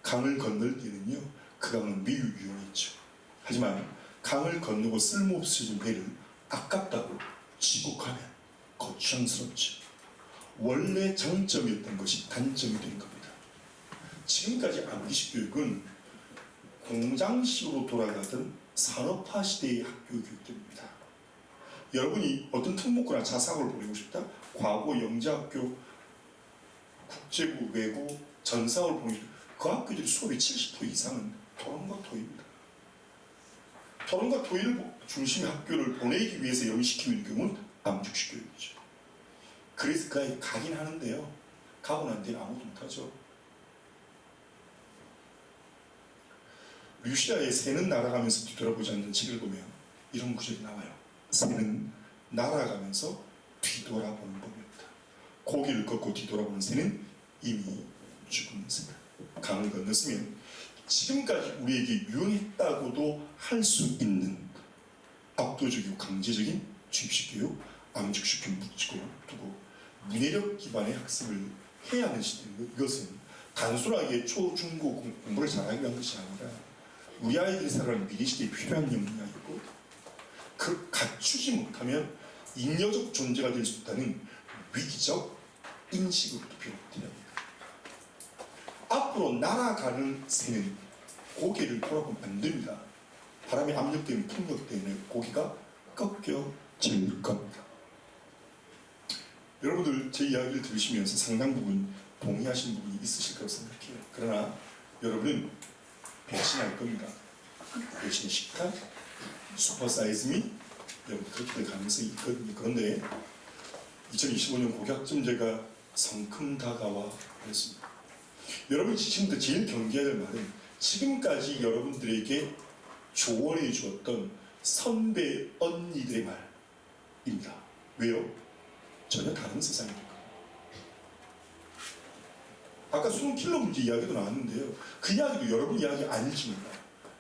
A: 강을 건널 때는요, 그 강은 매우 유용했죠. 하지만 강을 건너고 쓸모없어진 배를 아깝다고 지고 가면 거추장스럽죠. 원래 장점이었던 것이 단점이 된 겁니다. 지금까지 암기식 교육은 공장식으로 돌아가던 산업화 시대의 학교 교육들입니다. 여러분이 어떤 특목고나 자사고를 보내고 싶다? 과거 영재학교, 국제고, 외고, 전사고를 보내고 싶다. 그 학교들이 수업의 70% 이상은 토론과 토의입니다. 토론과 토의를 중심의 학교를 보내기 위해서 영시키고 있는 경우는 암죽식 교육이죠. 그래서 그 아이 가긴 하는데요. 가고 난 뒤에 아무도 못하죠. 루시아의 새는 날아가면서 뒤돌아보지 않는 책을 보면 이런 구절이 나와요. 새는 날아가면서 뒤돌아보는 법이었다. 고기를 걷고 뒤돌아보는 새는 이미 죽은 새다. 강을 건넜으면 지금까지 우리에게 유용했다고도 할 수 있는 압도적이고 강제적인 주입식 교육, 암죽식 교육 묻히고 두고 문해력 기반의 학습을 해야 하는 시대인 이것은 단순하게 초, 중, 고 공부를 잘하기 위한 것이 아니라 우리 아이들이 살아가는 미래 시대에 필요한 역량이고 그 갖추지 못하면 잉여적 존재가 될 수 있다는 위기적 인식으로부터 비롯돼야 합니다. 앞으로 날아가는 새는 고개를 돌아보면 안 됩니다. 바람의 압력 때문에 풍력 때문에 고개가 꺾여질 겁니다. 여러분들 제 이야기를 들으시면서 상당 부분 동의하시는 부분이 있으실 거라고 생각해요. 그러나 여러분은 배신할 겁니다. 배신의 식탁, 슈퍼사이즈미, 여러분 그렇게 될 가능성이 있거든요. 그런데 2025년 고교학점제가 성큼 다가와 그랬습니다. 여러분이 지금부터 제일 경계해야 될 말은 지금까지 여러분들에게 조언해 주었던 선배, 언니들의 말입니다. 왜요? 전혀 다른 세상이 될 겁니다. 아까 수능 킬러 문제 이야기도 나왔는데요. 그 이야기도 여러분 이야기 아니지만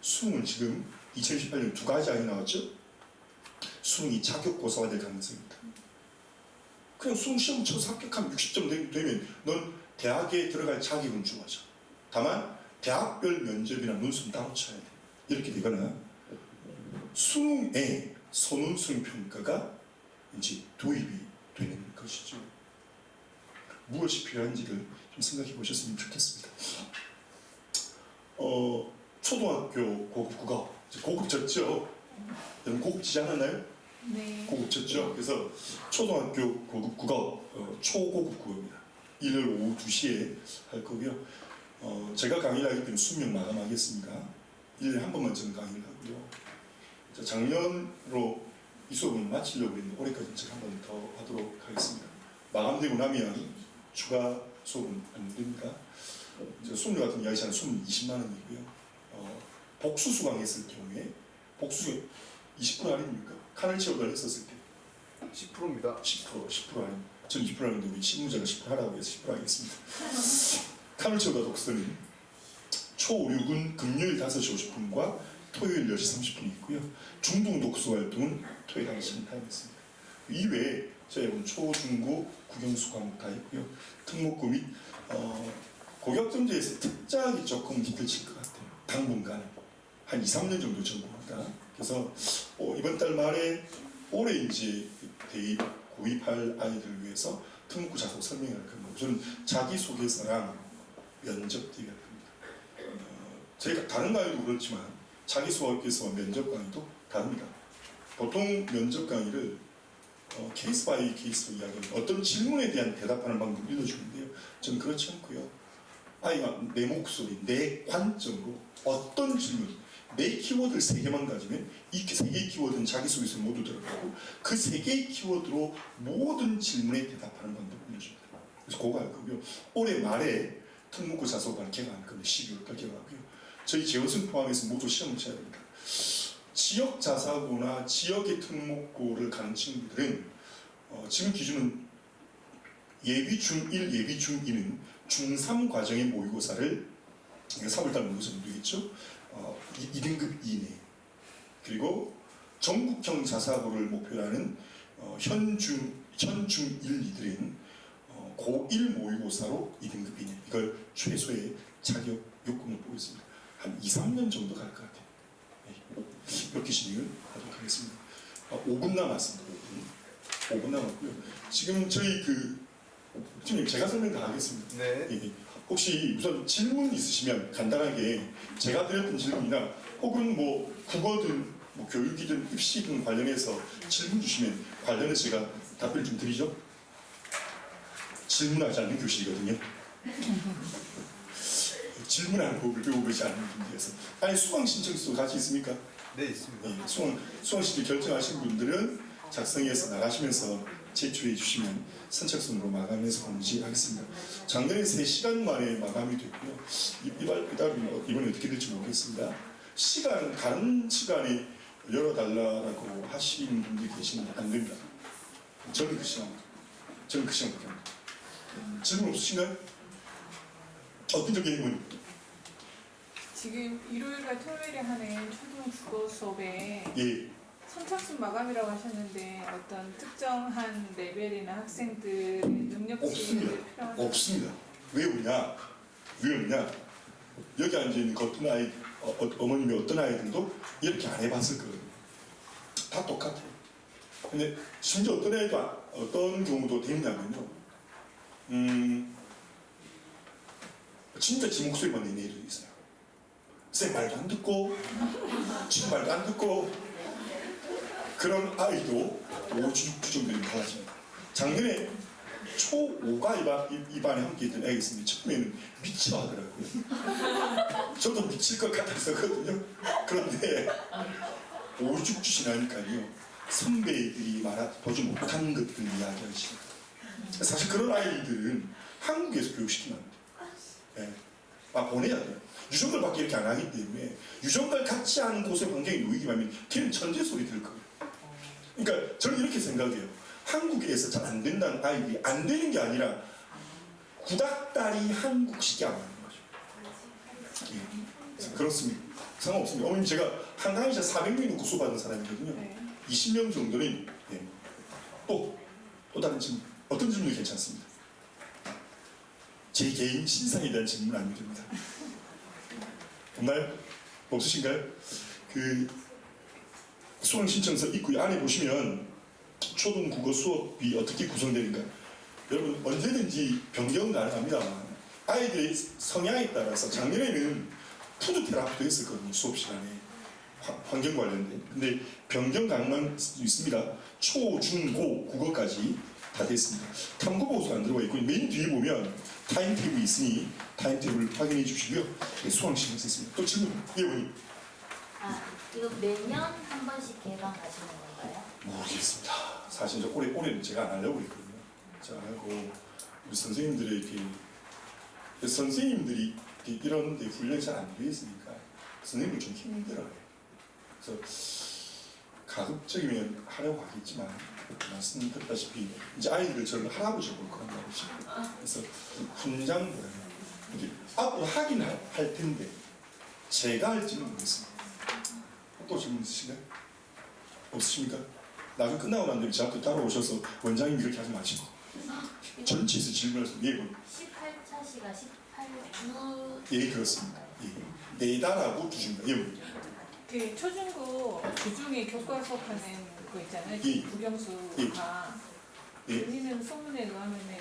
A: 수능은 지금 2018년 2가지 아이 나왔죠? 수능이 자격고사가 될 가능성입니다. 그냥 수능 시험 쳐서 합격하면 60점 되면 넌 대학에 들어갈 자격은 주어져. 다만 대학별 면접이나 문수는 따로 쳐야 돼. 이렇게 되거나 수능에 선운수능 평가가 이제 도입이 되는 것이죠. 무엇이 필요한지를 좀 생각해 보셨으면 좋겠습니다. 초등학교 고급 국어 고급 졌죠? 여러분 고급 지지 않았나요?
B: 네.
A: 고급 졌죠? 그래서 초등학교 고급 국어 초고급 국어입니다. 일요일 오후 2시에 할 거고요. 제가 강의를 하기 때문에 수명 마감하겠습니다. 1년에 한 번만 저는 강의를 하고요. 작년으로 이 수업을 마치려고 했는데 올해까지 제가 한 번 더 하도록 하겠습니다. 마감되고 나면 추가 수업은 안 됩니다. 수업료 같은 이야기 잘 수업은 20만 원이고요. 복수 수강했을 경우에 복수 20% 할인입니까? 카넬 체험을 했었을 때
C: 10%입니다.
A: 10% 할인. 저는 20% 하는데 우리 실무자가 10% 하라고 해서 10% 하겠습니다. 카넬 체험과 독서는 초5, 6은 금요일 5시 50분과 토요일 10시 30분이 있고요. 중등 독서 활동은 토요일 1시간 타임 있습니다. 이외에 저희 초, 중고, 국영수 과목 다 있고요. 특목고 및 고교학점제에서 특작이 조금 힘들칠 것 같아요. 당분간 한 2, 3년 정도 전공합니다. 그래서 이번 달 말에 올해 이제 대입 도입할 아이들을 위해서 특목고 자소 설명할 겁니다. 저는 자기소개서랑 면접 대비합니다. 저희가 다른 강의도 그렇지만 자기소개서와 면접 강의도 다릅니다. 보통 면접 강의를 케이스 바이 케이스로 이야기합니다. 어떤 질문에 대한 대답하는 방법을 일러주는데요. 저는 그렇지 않고요. 아이가 내 목소리, 내 관점으로 어떤 질문, 내 키워드를 3개만 가지면 이 3개의 키워드는 자기소개서에 모두 들어가고 그 3개의 키워드로 모든 질문에 대답하는 방법을 알려줍니다. 그래서 그거 할 거고요. 올해 말에 특목고 자소 발표가 할 겁니다. 12월 발표하고요. 저희 재원생 포함해서 모두 시험을 쳐야 됩니다. 지역 자사고나 지역의 특목고를 가는 친구들은 지금 기준은 예비 중1, 예비 중2는 중3 과정의 모의고사를 3월달 모의고사는 되겠죠. 2등급 이내 그리고 전국형 자사고를 목표로 하는 현중 1이들은 고1 모의고사로 2등급 이내 이걸 최소의 자격 요건을 보고 있습니다. 한 2, 3년 정도 갈 것 같아요. 이렇게 진행을 하도록 하겠습니다. 5분 남았습니다. 5분 남았고요. 지금 저희 팀님 제가 설명 다 하겠습니다.
C: 네.
A: 예, 혹시 우선 질문 있으시면 간단하게 제가 드렸던 질문이나 혹은 뭐 국어든 뭐 교육이든 입시든 관련해서 질문 주시면 관련해서 제가 답변을 좀 드리죠. 질문하지 않는 교실이거든요. 질문하는 법을 배우고 계시 않는 분들에서 아니 수강 신청서 같이 있습니까?
C: 네, 있습니다.
A: 예, 수강 신청 결정하신 분들은 작성해서 나가시면서 제출해 주시면 선착순으로 마감해서 공지하겠습니다. 작년에 3시간 만에 마감이 됐고요. 이번에 어떻게 될지 모르겠습니다. 다른 시간에 열어달라고 하시는 분들이 계시는데 안 됩니다. 저는 그 시간밖에 안 됩니다. 질문 없으신가요? 어떤 적인 의문입니다.
B: 지금 일요일과 토요일에 하는 초등 국어 수업에
A: 예.
B: 선착순 마감이라고 하셨는데 어떤 특정한 레벨이나 학생들의 능력치를 필요한
A: 없습니다. 왜 없냐? 여기 앉아 있는 그 어떤 아이, 어머님이 어떤 아이들도 이렇게 안 해봤을 거예요. 다 똑같아요. 근데 심지어 어떤 애도 어떤 경우도 되냐면요. 진짜 지 목소리만 내는 애들이 있어요. 쌤 말도 안 듣고, 지 말도 안 듣고. 그런 아이도 5주, 6주 정도는 달라집니다. 작년에 초5가 이반에 함께 있던 애가 있습니다. 처음에는 미쳐 하더라고요. 저도 미칠 것 같았었거든요. 그런데 5, 6주 지나니까요. 선배들이 보지 못한 것들을 이야기하시고 사실 그런 아이들은 한국에서 교육시키면 안 돼요. 네. 보내야 돼요. 유전글밖에 이렇게 안 하기 때문에 유전글 같지 않은 곳에 환경에 놓이기만 하면 걔는 천재 소리 들을 거예요. 그러니까 저는 이렇게 생각해요. 한국에서 잘 안 된다는 아이들이 안 되는 게 아니라 구닥다리 한국식이 안 맞는 거죠. 예. 그렇습니다. 상관없습니다. 어머님 제가 한 강의에 400명 놓고 수업받은 사람이거든요.
B: 네.
A: 20명 정도는 또 다른 질문 어떤 질문이 괜찮습니다. 제 개인 신상에 대한 질문 아니면 됩니다. 없나요? 없으신가요? 수강 신청서 입구 안에 보시면 초등 국어 수업이 어떻게 구성되는가 여러분 언제든지 변경 가능합니다. 아이들의 성향에 따라서 작년에는 푸드 테라피도 했었거든요. 수업 시간에 환경 관련된. 근데 변경 가능한 수 있습니다. 초, 중, 고 국어까지 다 됐습니다. 탐구 보고서 안 들어가 있고 맨 뒤에 보면 타임테이블이 있으니 타임테이블을 확인해 주시고요. 네, 수강 신청서 있습니다. 또 질문 예원님.
D: 이거 매년 한 번씩 개방하시는 건가요?
A: 모르겠습니다. 사실 올해는 제가 안 하려고 했거든요. 제가 안 하고 우리 선생님들이 이런 데 훈련이 잘 안 되어 있으니까 선생님들 좀 힘들어요. 그래서 가급적이면 하려고 하겠지만 말씀드렸다시피 이제 아이들 저를 할아버지 볼 거란 말이죠. 그래서 훈장보다는 앞으로 하긴 할 텐데 제가 할지는 모르겠습니다. 또 질문 있으신가요? 없으십니까? 나중에 끝나고 난 뒤에 저한테 따라오셔서 원장님 이렇게 하지 마시고 전체에서 질문하셔서 예,
D: 18차시가 18주
A: 예 그렇습니다. 예. 내달하고 주십니다. 예,
B: 그 초중고 주중에 교과 수업하는 거 있잖아요.
A: 예.
B: 국영수가
A: 예.
B: 본인은 소문에 의하면은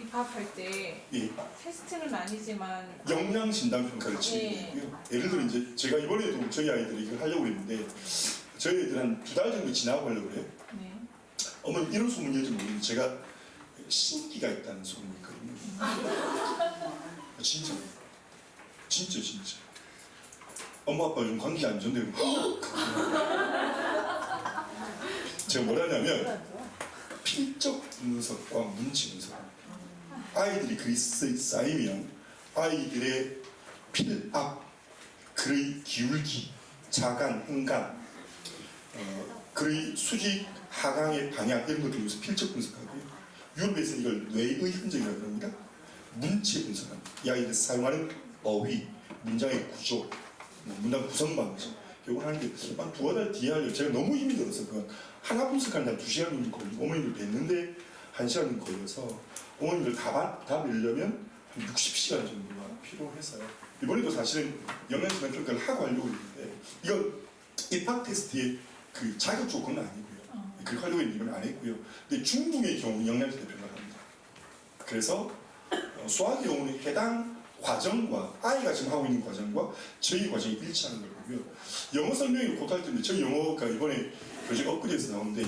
B: 입학할 때
A: 예.
B: 테스트는 아니지만
A: 역량 진단 평가를 진행했고요. 예를 들어 이제 제가 이번에도 저희 아이들이 이걸 하려고 했는데 저희 애들 한 2달 정도 지나고 하려고 그래요.
B: 네.
A: 어머니 이런 소문인지 모르겠는데 제가 신기가 있다는 소문이 있거든요. 진짜 진짜 엄마 아빠 요즘 관계 안 좋은데 제가 뭘 하냐면 필적 분석과 문치 분석 아이들이 글이 쌓이면 아이들의 필압, 글의 기울기, 자간, 행간 글의 수직, 하강의 방향 이런 것들을 위해서 필적 분석하고요. 유럽에서는 이걸 뇌의 흔적이라고 합니다. 문체 분석합니다. 이 아이들이 사용하는 어휘, 문장의 구조, 문장 구성 방식 이걸 하는데 한 2달 뒤에 하려고 제가 너무 힘이 들어서 그건 하나 분석하는데 한 2시간 정도 걸리고 어머니를 뵀는데 1시간 정도 걸려서 어머니를 답 내려면 한 60시간 정도가 필요해서요. 이번에도 사실은 영양진단 평가를 하고 하려고 했는데 이건 입학 테스트의 그 자격 조건은 아니고요. 그렇게 하려고 했는데 이건 안 했고요. 근데 중등의 경우 영양진단 평가를 합니다. 그래서 수학의 경우는 해당 과정과 아이가 지금 하고 있는 과정과 저희 과정이 일치하는 걸 보고요. 영어 설명이 곧할 텐데 저희 영어가 이번에 교재 업그레이드에서 나오는데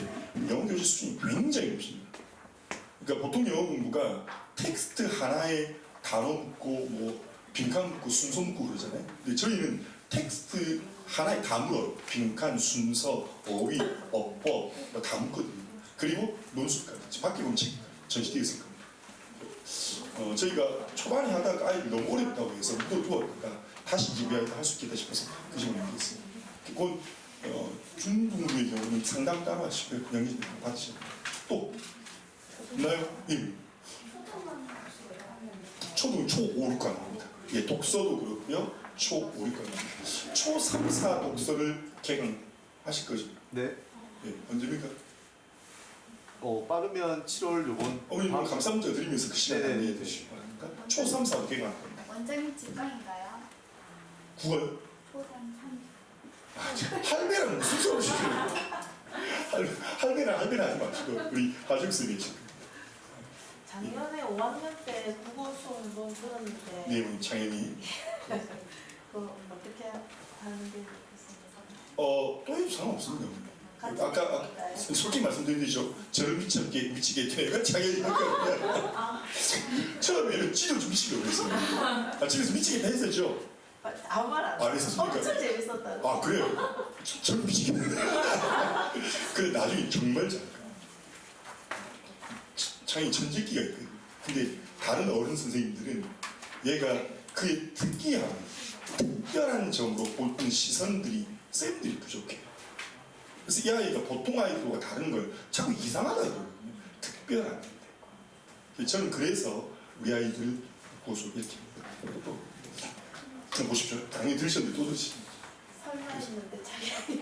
A: 영어 교재 수준이 굉장히 높습니다. 그러니까 보통 영어 공부가 텍스트 하나에 단어 묶고 뭐 빈칸 묶고 순서 묶고 그러잖아요. 근데 저희는 텍스트 하나에 다 물어요. 빈칸, 순서, 어휘, 어법 뭐 다 묶거든요. 그리고 논술까지. 지금 밖에 보면 책 전시되어 있을 겁니다. 저희가 초반에 하다가 아이들이 너무 어렵다고 해서 묻어두었다가 다시 이제 우리 아이들 할 수 있겠다 싶어서 그 점을 연기했습니다. 곧 중등부의 경우는 상담 따로 하시고요. 연기 받으셔야 됩니다. 또 있나요? 예. 초등 초 5, 6과 나옵니다. 예, 독서도 그렇고요. 초 5, 6과 나옵니다. 초 3, 4 독서를 개강하실 거죠?
C: 네.
A: 예, 언제입니까?
C: 빠르면 7월 요번.
A: 어머님 오늘 감사 문자 드리면서 그 시간
C: 네네.
A: 안내해 주시기 바랍니다. 초 3, 4 개강할 겁니다.
E: 원장님 직방인가요?
A: 9월
E: 초단 3.
A: 할배랑 무슨 소리 시켜요? 할배랑 하지 마시고 우리 하중쌤이 지금
F: 작년에 5학년 때 국어 수업 한번 들었는데
A: 네, 우리 창현이
F: 그거 어떻게 하는 게 좋겠습니까?
A: 또 해도 상관없습니다. 아까 솔직히 말씀드리죠. 저를 미치게 내가 창현이 할거든요. 처음에는 찌도 좀 미치게 그랬어요. 집에서 미치게 했었죠.
F: 아무 말 안
A: 안 했었습니까?
F: 엄청 재밌었다고.
A: 아 그래요? 저를 미치게 그래 나중에 정말 잘할 거야. 창이 천재기가 있거든. 근데 다른 어른 선생님들은 얘가 그의 특별한 점으로 보는 시선들이 쌤들이 부족해요. 그래서 이 아이가 보통 아이들과 다른 걸 자꾸 이상하다 이러거든요. 특별한데. 저는 그래서 우리 아이들 고소 이렇게 또 보십시오. 당연히 들으셨는데 또 드시죠.
F: 설명했는데 자기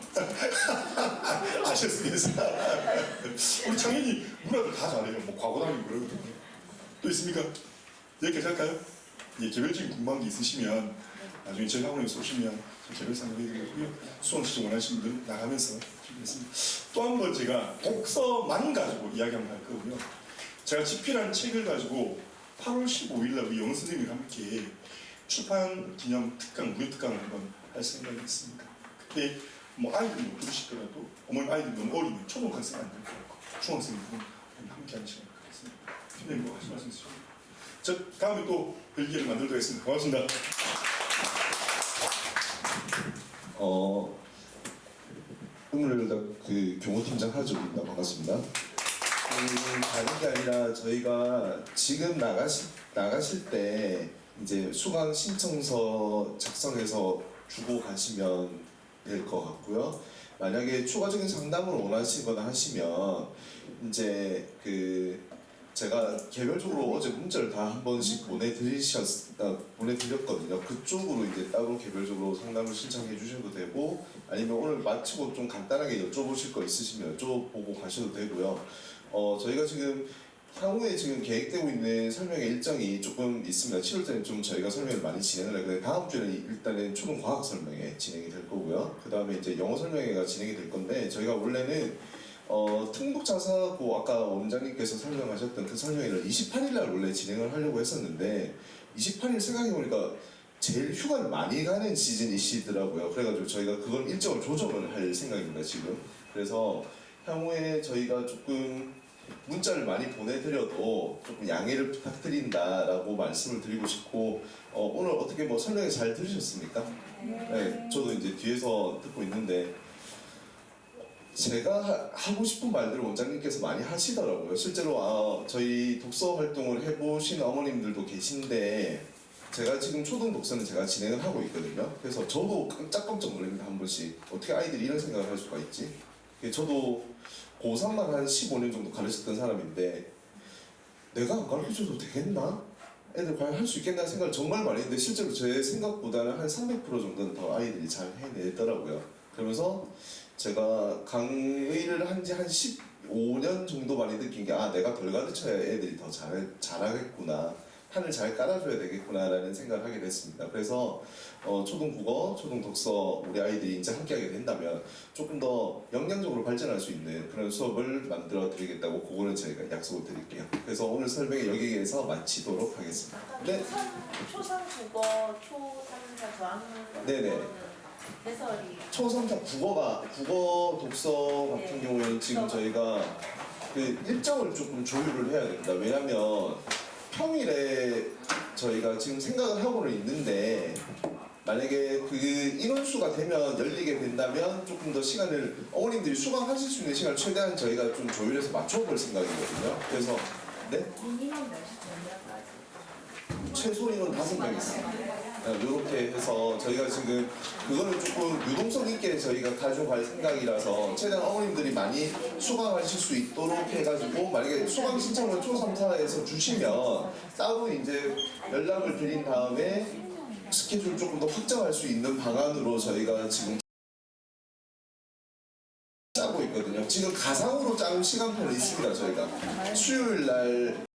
A: 아셨습니다. 우리 창현이 누나들 다 잘해요. 뭐 과거 다니고 그러거든요. 또 있습니까? 여기까지 할까요? 예, 개별적인 궁금한 게 있으시면 나중에 저희 학원에서 오시면 개별 상담해드리고요. 수강 시청 원하시는 분들 나가면서 준비했습니다. 또 한 번 제가 독서만 가지고 이야기 한번 할 거고요. 제가 집필한 책을 가지고 8월 15일 날 우리 영어 선생님과 함께 출판 기념 특강, 무료 특강을 한번 할 생각이 있습니다. 그때 뭐 아이들이 못 들으시더라도 어머니 아이들이 너무 어리면 초등학생 안 될 것 같고 중학생들은 함께 하는 시간을 갖겠습니다. 선생님 뭐 하실 말씀 있으시죠? 저 다음에 또 별기회를 만들도록 하겠습니다. 고맙습니다.
G: 그 교무팀장 하주입니다. 반갑습니다. 다른 게 아니라 저희가 지금 나가실 때 이제 수강 신청서 작성해서 주고 가시면 될 것 같고요. 만약에 추가적인 상담을 원하시거나 하시면 이제 제가 개별적으로 어제 문자를 다 한 번씩 보내드렸거든요. 그쪽으로 이제 따로 개별적으로 상담을 신청해 주셔도 되고 아니면 오늘 마치고 좀 간단하게 여쭤보실 거 있으시면 여쭤보고 가셔도 되고요. 저희가 지금 향후에 지금 계획되고 있는 설명의 일정이 조금 있습니다. 7월달에 좀 저희가 설명을 많이 진행을 하는데 다음 주에는 일단은 초등 과학 설명회 진행이 될 거고요. 그 다음에 이제 영어 설명회가 진행이 될 건데 저희가 원래는 특목자사고 아까 원장님께서 설명하셨던 그 설명회를 28일 날 원래 진행을 하려고 했었는데 28일 생각해보니까 제일 휴가를 많이 가는 시즌이시더라고요. 그래가지고 저희가 그걸 일정을 조정을 할 생각입니다 지금. 그래서 향후에 저희가 조금 문자를 많이 보내드려도 조금 양해를 부탁드린다라고 말씀을 드리고 싶고 오늘 어떻게 뭐 설명회 잘 들으셨습니까? 네, 저도 이제 뒤에서 듣고 있는데 제가 하고 싶은 말들을 원장님께서 많이 하시더라고요. 실제로 저희 독서 활동을 해보신 어머님들도 계신데 제가 지금 초등 독서는 제가 진행을 하고 있거든요. 그래서 저도 깜짝깜짝 놀랍니다. 한 번씩 어떻게 아이들이 이런 생각을 할 수가 있지? 저도 고3만 한 15년 정도 가르쳤던 사람인데 내가 안 가르쳐줘도 되겠나? 애들 과연 할 수 있겠나 생각을 정말 많이 했는데 실제로 제 생각보다는 한 300% 정도는 더 아이들이 잘 해내더라고요. 그러면서 제가 강의를 한 지 한 15년 정도 많이 느낀 게 내가 덜 가르쳐야 애들이 더 잘하겠구나. 판을 잘 깔아줘야 되겠구나라는 생각을 하게 됐습니다. 그래서 초등국어, 초등독서 우리 아이들이 이제 함께하게 된다면 조금 더 역량적으로 발전할 수 있는 그런 수업을 만들어 드리겠다고 그거는 저희가 약속을 드릴게요. 그래서 오늘 설명회 여기에서 마치도록 하겠습니다. 네.
F: 초삼 국어, 초3, 4 저학년
G: 네네.
F: 해설이
G: 초3자 국어 독서 같은
F: 네.
G: 경우에는 지금 저희가 그 일정을 조금 조율을 해야 됩니다. 왜냐면 평일에 저희가 지금 생각을 하고는 있는데 만약에 그 인원수가 되면 열리게 된다면 조금 더 시간을 어머님들이 수강하실 수 있는 시간을 최대한 저희가 좀 조율해서 맞춰볼 생각이거든요. 그래서 네?
D: 인원 몇시까지?
G: 최소 인원 5명 있습니다. 이렇게 해서 저희가 지금 그거는 조금 유동성 있게 저희가 가져갈 생각이라서 최대한 어머님들이 많이 수강하실 수 있도록 해가지고 만약에 수강 신청을 초3사에서 주시면 따로 이제 연락을 드린 다음에 스케줄 조금 더 확장할 수 있는 방안으로 저희가 지금 짜고 있거든요. 지금 가상으로 짜는 시간표는 있습니다. 저희가 수요일 날